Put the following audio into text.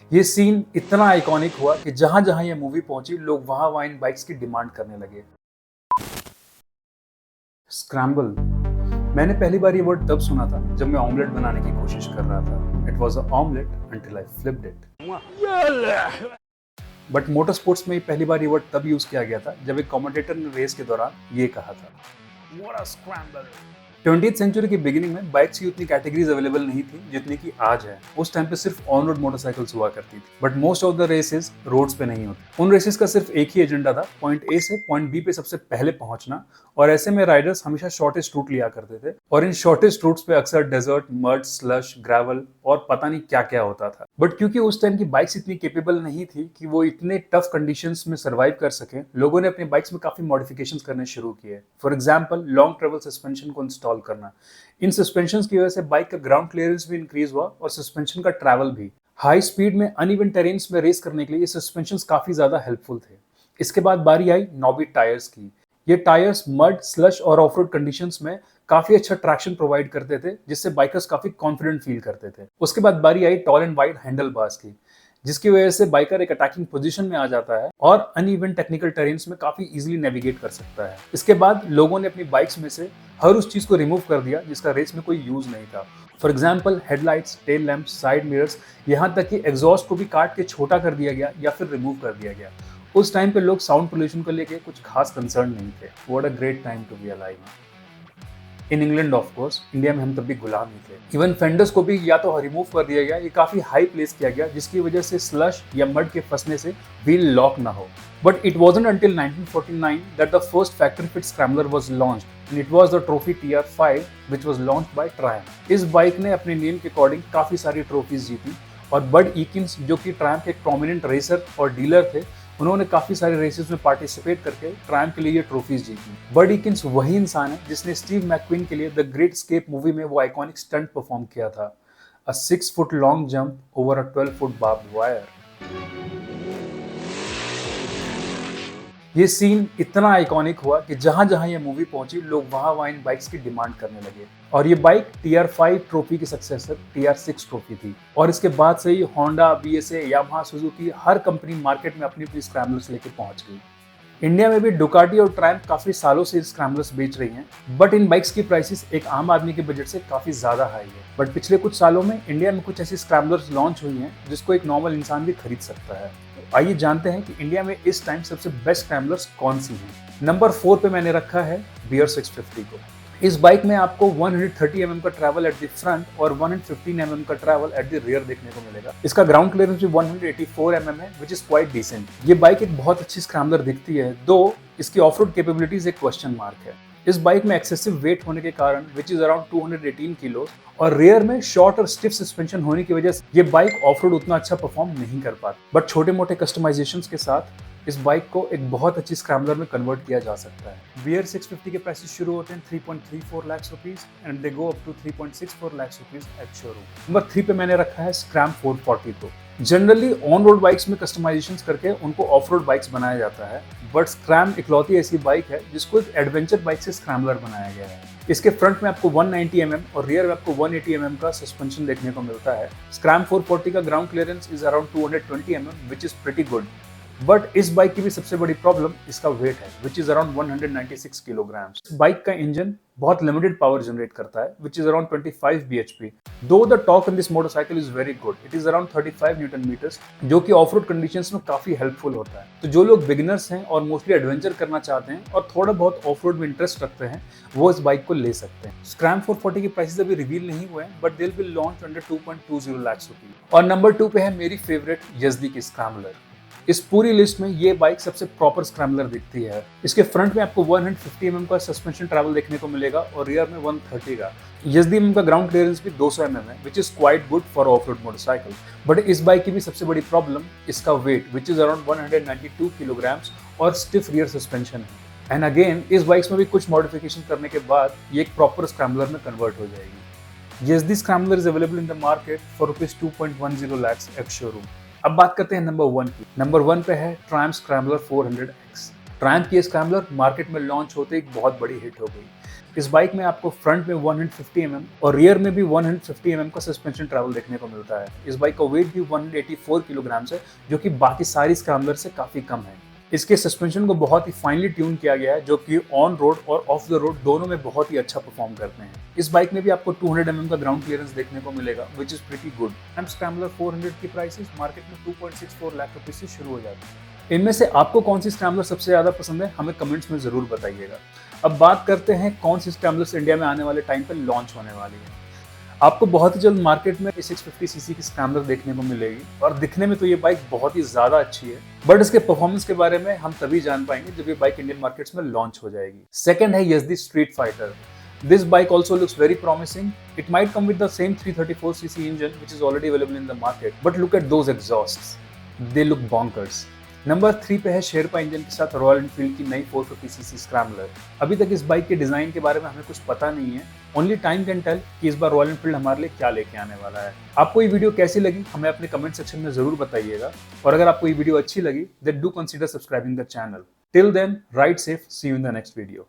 ये सीन इतना आइकॉनिक हुआ कि जहां जहां ये मूवी पहुंची लोग वहां वहां इन बाइक्स की डिमांड करने लगे। स्क्रैम्बल। मैंने पहली बार ये वर्ड तब सुना था जब मैं ऑमलेट बनाने की कोशिश कर रहा था। It was a omelette until I flipped it. But motor sports में पहली बार ये वर्ड तब यूज किया गया था जब एक कमेंटेटर ने रेस के दौरान ये कहा था, what a scramble. 20th century की बिगिनिंग में बाइक्स की उतनी कैटेगरीज अवेलेबल नहीं थी जितनी की आज है। उस टाइम पे सिर्फ ऑन रोड मोटरसाइकिल्स हुआ करती थी, but most of the races roads पे नहीं होती। उन रेसेस का सिर्फ एक ही एजेंडा था, पॉइंट ए से पॉइंट बी पे सबसे पहले पहुंचना। और ऐसे में राइडर्स हमेशा शॉर्टेस्ट रूट लिया करते थे, और इन शॉर्टेस्ट रूट्स पे अक्सर डेजर्ट, मड, स्लश, ग्रेवल और पता नहीं क्या क्या होता था। बट क्योंकि उस टाइम की बाइक्स इतनी केपेबल नहीं थी कि वो इतने टफ कंडीशंस में सर्वाइव कर सके, लोगों ने अपनी बाइक्स में काफी मॉडिफिकेशंस करने शुरू किए। For example, long travel suspension को इंस्टॉल करना। इन सस्पेंशन की वजह से बाइक का ग्राउंड क्लियरेंस भी इंक्रीज हुआ और सस्पेंशन का ट्रैवल भी। हाई स्पीड में अनइवन टेरेन्स में रेस करने के लिए ये सस्पेंशन काफी ज्यादा हेल्पफुल थे। इसके बाद बारी आई नॉबी टायर्स की। ये टायर्स मड, स्लश और ऑफ रोड कंडीशंस में काफी अच्छा ट्रैक्शन प्रोवाइड करते थे, जिससे बाइकर्स काफी कॉन्फिडेंट फील करते थे। उसके बाद बारी आई tall and wide handle bars की, जिसकी वजह से बाइकर एक अटैकिंग पोजीशन में आ जाता है और अनइवन टेक्निकल टेरेन्स में काफी इजीली नेविगेट कर सकता है। इसके बाद लोगों ने अपनी बाइक्स में से हर उस चीज को रिमूव कर दिया जिसका रेस में कोई यूज नहीं था। For example, headlights, tail lamps, side mirrors, यहाँ तक कि एग्जॉस्ट को भी काट के छोटा कर दिया गया या फिर रिमूव कर दिया गया। उस टाइम पे लोग साउंड पोल्यूशन को लेके कुछ खास कंसर्न नहीं थे। What a great time to be alive. In England of course, India में हम तब भी गुलाम ही थे। इवन फेंडर्स को भी या तो रिमूव कर दिया गया, ये काफी हाई प्लेस किया गया, जिसकी वजह से स्लश या मड के फंसने से व्हील लॉक ना हो। But it wasn't until 1949 that the first factory fit scrambler was launched, and it was the Trophy TR5 which was launched by Triumph। इस बाइक ने अपने नेम के अकॉर्डिंग काफी सारी ट्रॉफीज जीती, और बड ईकिंस, जो कि ट्रायम्फ के एक प्रोमिनेंट रेसर और डीलर थे, उन्होंने काफी सारे रेसेस में पार्टिसिपेट करके ट्रायम्फ के लिए ये ट्रॉफीज जीती। बड ईकिंस वही इंसान है जिसने स्टीव मैकक्वीन के लिए द ग्रेट एस्केप मूवी में वो आइकॉनिक स्टंट परफॉर्म किया था, a 6 foot long jump over a 12 foot barbed wire. ये सीन इतना आइकॉनिक हुआ कि जहां जहां ये मूवी पहुंची लोग वहां वहां इन बाइक्स की डिमांड करने लगे। और ये बाइक TR5 ट्रॉफी की सक्सेसर TR6 ट्रॉफी थी, और इसके बाद से ही होंडा, BSA, यामाहा, सुजुकी, हर कंपनी मार्केट में अपनी अपनी स्क्रैम्बलर्स लेके पहुंच गई। इंडिया में भी डुकाटी और ट्रायम्फ काफी सालों से स्क्रैम्बलर्स बेच रही हैं, बट इन बाइक्स की प्राइसेस एक आम आदमी के बजट से काफी ज्यादा हाई है। बट पिछले कुछ सालों में इंडिया में कुछ ऐसी स्क्रैम्बलर्स लॉन्च हुई हैं जिसको एक नॉर्मल इंसान भी खरीद सकता है। तो आइए जानते हैं कि इंडिया में इस टाइम सबसे बेस्ट स्क्रैम्बलर्स कौन सी हैं। नंबर 4 पे मैंने रखा है बियर 650 को। इस बाइक में आपको 130 mm का ट्रैवल एट द फ्रंट और 115 mm का ट्रैवल एट द रियर देखने को मिलेगा। इसका ग्राउंड क्लियरेंस भी 184 mm है, विच इज क्वाइट डिसेंट। ये बाइक एक बहुत अच्छी स्क्रैम्बलर दिखती है, दो इसकी ऑफ रोड कैपेबिलिटीज एक क्वेश्चन मार्क है। इस बाइक में एक्सेसिव वेट होने के कारण, विच इज अराउंड 218 किलो, और रियर में शॉर्ट और स्टिफ सस्पेंशन होने की वजह से ये बाइक ऑफ रोड उतना अच्छा परफॉर्म नहीं कर पाती। बट छोटे मोटे कस्टमाइजेशंस के साथ इस बाइक को एक बहुत अच्छी स्क्रैम्बलर में कन्वर्ट किया जा सकता है। बियर 650 के प्राइसेस शुरू होते हैं 3.34 lakh rupees and they go up to 3.64 lakh rupees at showroom. Number 3 पे मैंने रखा है स्क्रैम 440 को। जनरली ऑन रोड बाइक्स में कस्टमाइजेशंस करके उनको ऑफ रोड बाइक्स बनाया जाता है, बट स्क्रैम इकलौती ऐसी बाइक है जिसको एक एडवेंचर बाइक से स्क्रैम्बलर बनाया गया है। इसके फ्रंट में आपको 190 mm और रियर में आपको 180 mm का सस्पेंशन देखने को मिलता है। स्क्रैम 440 का ground clearance is around 220 mm, which is pretty good. But इस बाइक की भी सबसे बड़ी प्रॉब्लम इसका वेट है, which is around 196 kilograms. Bike का इंजन बहुत लिमिटेड पावर जनरेट करता है, which is around 25 bhp। Though the torque in this motorcycle is very good, it is around 35 newton metres, जो कि ऑफ रोड कंडीशंस में काफी helpful होता है। तो जो लोग बिगिनर्स हैं और मोस्टली एडवेंचर करना चाहते हैं और थोड़ा बहुत ऑफ रोड में इंटरेस्ट रखते हैं, वो इस बाइक को ले सकते हैं। स्क्रैम 440 की प्राइसेस अभी रिवील नहीं हुए हैं, but they will launch under 2.20 lakh rupees. और नंबर 2 पे है मेरी फेवरेट यज़दी की स्क्रैम्बलर। इस पूरी लिस्ट में ये बाइक सबसे प्रॉपर स्क्रैम्बलर दिखती है। इसके फ्रंट में आपको 150 mm का सस्पेंशन ट्रैवल देखने को मिलेगा और रियर में 130 का। यज़दी mm का ग्राउंड क्लियरेंस भी 200 mm है, which is quite good for off road motorcycle. But इस बाइक की भी सबसे बड़ी प्रॉब्लम इसका weight, which is around 192 kilograms और स्टिफ रियर सस्पेंशन है। एंड अगेन इस बाइक्स में भी कुछ मॉडिफिकेशन करने के बाद ये एक प्रॉपर स्क्रैम्बलर में कन्वर्ट हो जाएगी। Yezdi scrambler is available in the market for rupees 2.10 lakhs at showroom. अब बात करते हैं नंबर 1 की। नंबर 1 पे है ट्रायम्फ स्क्रैम्बलर 400X। ट्रायम्फ की स्क्रैम्बलर मार्केट में लॉन्च होते एक बहुत बड़ी हिट हो गई। इस बाइक में आपको फ्रंट में 150 mm और रियर में भी 150 mm का सस्पेंशन ट्रैवल देखने को मिलता है। इस बाइक का वेट भी 184 किलोग्राम है, जो कि बाकी सारी स्क्रैम्बलर से काफी कम है। इसके सस्पेंशन को बहुत ही फाइनली ट्यून किया गया है, जो कि ऑन रोड और ऑफ द रोड दोनों में बहुत ही अच्छा परफॉर्म करते हैं। इस बाइक में भी आपको 200 mm का ग्राउंड क्लियरेंस देखने को मिलेगा, विच is pretty good. And scrambler 400 की प्राइसेस मार्केट में 2.64 लाख रुपए से शुरू हो जाती है। इनमें से आपको कौन सी स्क्रैम्बलर सबसे ज्यादा पसंद है, हमें कमेंट्स में जरूर बताइएगा। अब बात करते हैं कौन सी स्क्रैम्बलर्स इंडिया में आने वाले टाइम पर लॉन्च होने वाली है। आपको बहुत ही जल्द मार्केट में 650 सीसी की स्क्रैम्बलर देखने को मिलेगी और दिखने में तो ये बाइक बहुत ही ज्यादा अच्छी है, बट इसके परफॉर्मेंस के बारे में हम तभी जान पाएंगे जब ये बाइक इंडियन मार्केट्स में लॉन्च हो जाएगी। सेकंड है Yezdi street fighter. This bike also looks very promising. It might come with the same 334cc engine which is already available in the market, but look at those exhausts. They look bonkers. Number 3 पे है Sherpa engine के साथ royal Enfield की नई 450cc scrambler. अभी तक इस bike के डिजाइन के बारे में हमें कुछ पता नहीं है। ओनली टाइम कैन टेल कि इस बार रॉयल एनफील्ड हमारे लिए क्या लेके आने वाला है। आपको ये वीडियो कैसी लगी हमें अपने कमेंट सेक्शन में जरूर बताइएगा, और अगर आपको ये वीडियो अच्छी लगी then do consider subscribing the channel. Till then, ride safe, see you in the next video.